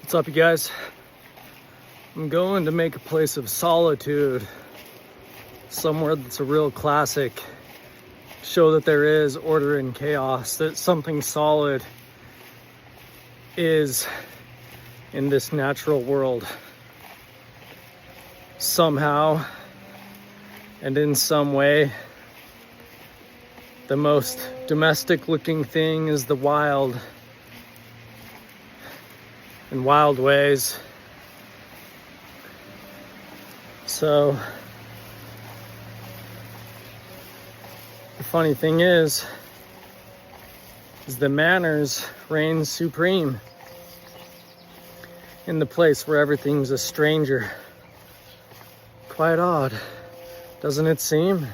What's up, you guys? I'm going to make a place of solitude, somewhere that's a real classic. Show that there is order in chaos, that something solid is in this natural world. Somehow and in some way, the most domestic looking thing is the wild. In wild ways. So the funny thing is the manners reign supreme in the place where everything's a stranger. Quite odd, doesn't it seem?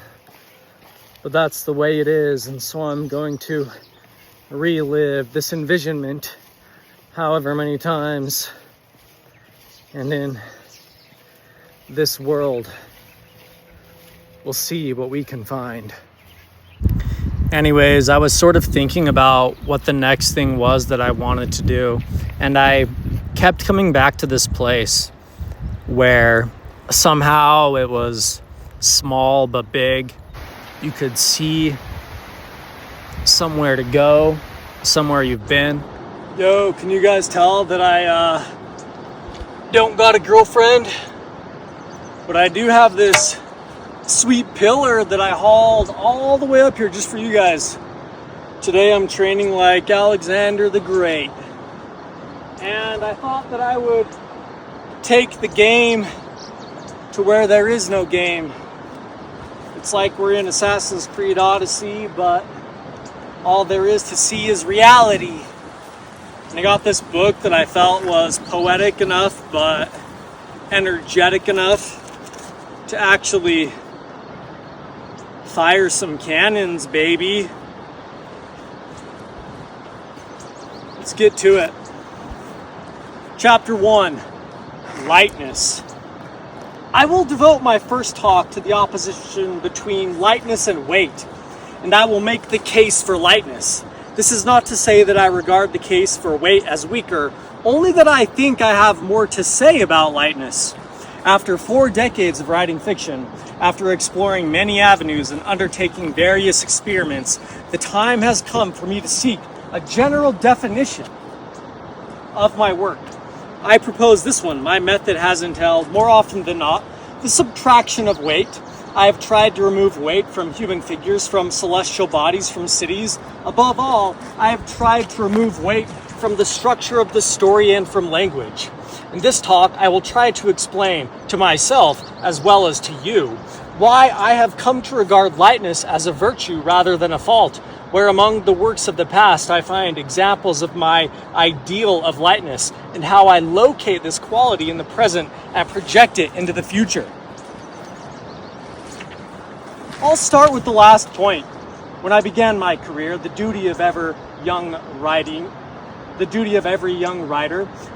But that's the way it is, and so I'm going to relive this envisionment however many times, and in this world we'll see what we can find. Anyways, I was sort of thinking about what the next thing was that I wanted to do, and I kept coming back to this place where somehow it was small but big. You could see somewhere to go, somewhere you've been. Yo, can you guys tell that I don't got a girlfriend? But I do have this sweet pillar that I hauled all the way up here just for you guys. Today I'm training like Alexander the Great. And I thought that I would take the game to where there is no game. It's like we're in Assassin's Creed Odyssey, but all there is to see is reality. And I got this book that I felt was poetic enough, but energetic enough to actually fire some cannons, baby. Let's get to it. Chapter 1, Lightness. I will devote my first talk to the opposition between lightness and weight, and I will make the case for lightness. This is not to say that I regard the case for weight as weaker, only that I think I have more to say about lightness. After 4 decades of writing fiction, after exploring many avenues and undertaking various experiments, the time has come for me to seek a general definition of my work. I propose this one. My method has entailed, more often than not, the subtraction of weight. I have tried to remove weight from human figures, from celestial bodies, from cities. Above all, I have tried to remove weight from the structure of the story and from language. In this talk, I will try to explain to myself, as well as to you, why I have come to regard lightness as a virtue rather than a fault, where among the works of the past I find examples of my ideal of lightness, and how I locate this quality in the present and project it into the future. I'll start with the last point. When I began my career, the duty of every young writer,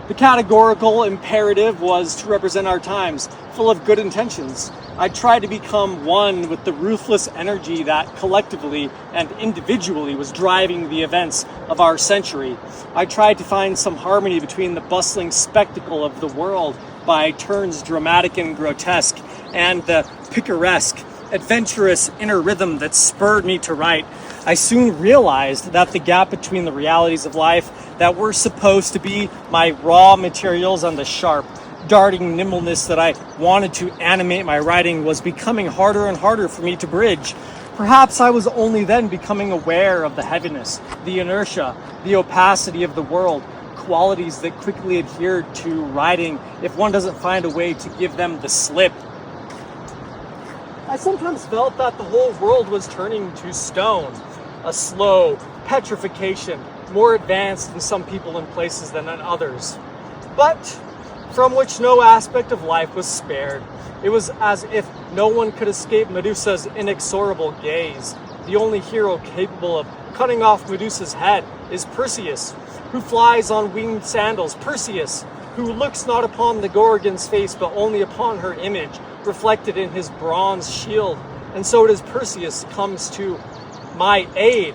the categorical imperative was to represent our times, full of good intentions. I tried to become one with the ruthless energy that collectively and individually was driving the events of our century. I tried to find some harmony between the bustling spectacle of the world, by turns dramatic and grotesque, and the picaresque, adventurous inner rhythm that spurred me to write. I soon realized that the gap between the realities of life that were supposed to be my raw materials and the sharp, darting nimbleness that I wanted to animate my writing was becoming harder and harder for me to bridge. Perhaps I was only then becoming aware of the heaviness, the inertia, the opacity of the world, qualities that quickly adhered to writing if one doesn't find a way to give them the slip. I sometimes felt that the whole world was turning to stone, a slow petrification, more advanced in some people and places than in others, but from which no aspect of life was spared. It was as if no one could escape Medusa's inexorable gaze. The only hero capable of cutting off Medusa's head is Perseus, who flies on winged sandals. Perseus, who looks not upon the Gorgon's face, but only upon her image, reflected in his bronze shield. And so it is Perseus comes to my aid,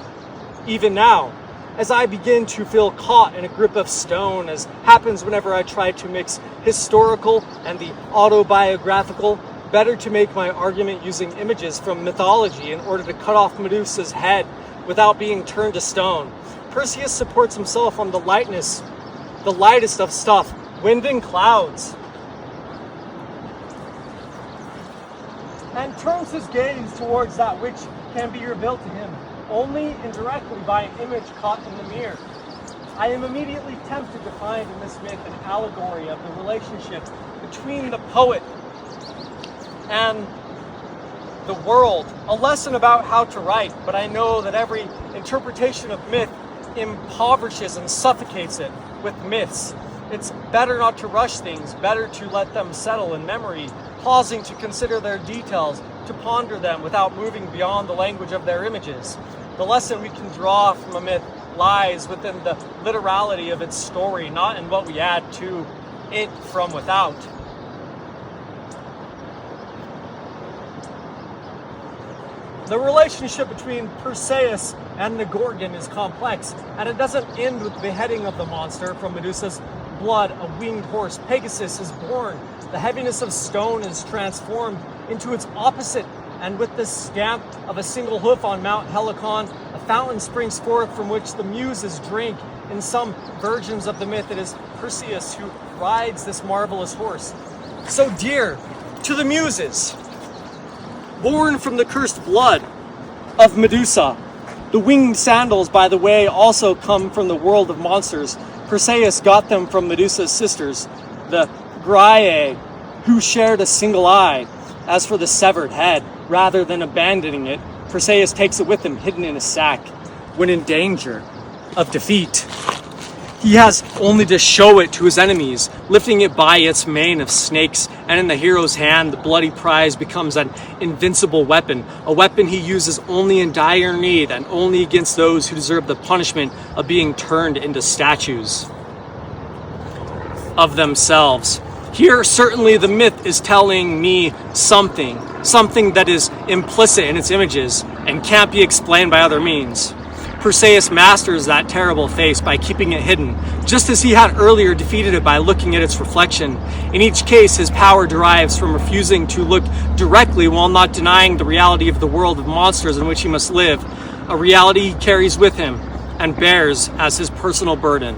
even now. as I begin to feel caught in a grip of stone, as happens whenever I try to mix historical and the autobiographical, better to make my argument using images from mythology in order to cut off Medusa's head without being turned to stone. Perseus supports himself on the lightest of stuff, wind and clouds, and turns his gaze towards that which can be revealed to him only indirectly by an image caught in the mirror. I am immediately tempted to find in this myth an allegory of the relationship between the poet and the world, a lesson about how to write, but I know that every interpretation of myth impoverishes and suffocates it with myths. It's better not to rush things, better to let them settle in memory, pausing to consider their details, to ponder them without moving beyond the language of their images. The lesson we can draw from a myth lies within the literality of its story, not in what we add to it from without. The relationship between Perseus and the Gorgon is complex, and it doesn't end with the beheading of the monster. From Medusa's blood, a winged horse, Pegasus, is born. The heaviness of stone is transformed into its opposite, and with the stamp of a single hoof on Mount Helicon, a fountain springs forth from which the muses drink. In some versions of the myth, it is Perseus who rides this marvelous horse, so dear to the muses. Born from the cursed blood of Medusa. The winged sandals, by the way, also come from the world of monsters. Perseus got them from Medusa's sisters, the Graiae, who shared a single eye. As for the severed head, rather than abandoning it, Perseus takes it with him hidden in a sack. When in danger of defeat, he has only to show it to his enemies, lifting it by its mane of snakes, and in the hero's hand, the bloody prize becomes an invincible weapon, a weapon he uses only in dire need and only against those who deserve the punishment of being turned into statues of themselves. Here, certainly the myth is telling me something that is implicit in its images and can't be explained by other means. Perseus masters that terrible face by keeping it hidden, just as he had earlier defeated it by looking at its reflection. In each case, his power derives from refusing to look directly while not denying the reality of the world of monsters in which he must live, a reality he carries with him and bears as his personal burden.